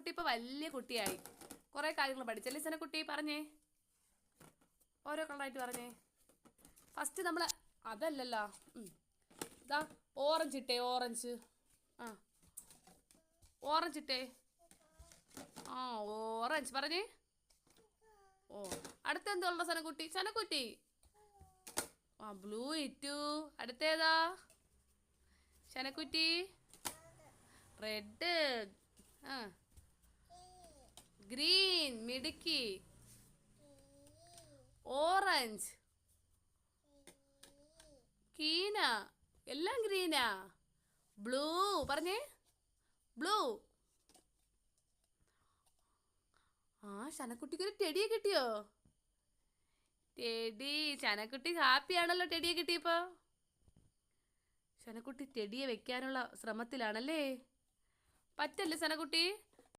സനക്കുട്ടി ഇപ്പോൾ വലിയ കുട്ടിയായി, കുറേ കാര്യങ്ങൾ പഠിച്ചല്ലേ സനക്കുട്ടി? പറഞ്ഞേ, ഓരോ കളറായിട്ട് പറഞ്ഞേ. ഫസ്റ്റ് നമ്മൾ അതല്ലല്ലോ, ഇതാ ഓറഞ്ച് ഇട്ടേ, ഓറഞ്ച്. ആ ഓറഞ്ച് ഇട്ടേ. ആ ഓറഞ്ച് പറഞ്ഞേ. ഓ അടുത്ത എന്തുള്ള സനക്കുട്ടി? സനക്കുട്ടി ആ ബ്ലൂ ഇറ്റു. അടുത്തേതാ സനക്കുട്ടി? റെഡ്. ആ ഗ്രീൻ, മിടുക്കി. ഓറഞ്ച്, കീന, എല്ലാം ഗ്രീനാ. ബ്ലൂ പറഞ്ഞേ, ബ്ലൂ. ആ ശനക്കുട്ടിക്കൊരു ടെഡിയെ കിട്ടിയോ? ടെഡി. ശനക്കുട്ടി ഹാപ്പിയാണല്ലോ ടെഡിയെ കിട്ടിയപ്പോ. ശനക്കുട്ടി ടെഡിയെ വെക്കാനുള്ള ശ്രമത്തിലാണല്ലേ? പറ്റല്ലേ സനക്കുട്ടി?